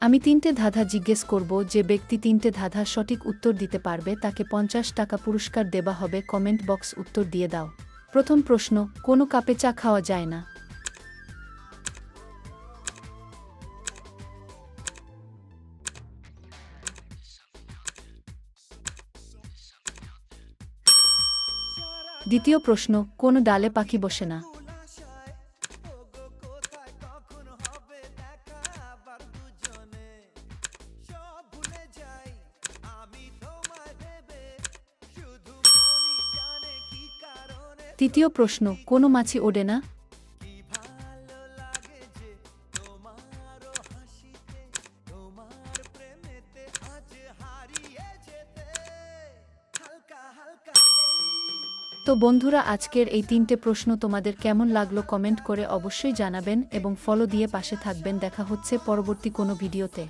আমি ৩টে ধাঁধা জিজ্ঞেস করব, যে ব্যক্তি ৩টে ধাঁধার সঠিক উত্তর দিতে পারবে তাকে ৫০ টাকা পুরস্কার দেওয়া হবে। কমেন্ট বক্স উত্তর দিয়ে দাও। প্রথম প্রশ্ন, কোনো কাপে চা খাওয়া যায় না? দ্বিতীয় প্রশ্ন, কোন ডালে পাখি বসে না? তৃতীয় প্রশ্ন, কোনো মাছি ওড়ে না? তো বন্ধুরা, আজকের এই ৩টে প্রশ্ন তোমাদের কেমন লাগলো কমেন্ট করে অবশ্যই জানাবেন এবং ফলো দিয়ে পাশে থাকবেন। দেখা হচ্ছে পরবর্তী কোনো ভিডিওতে।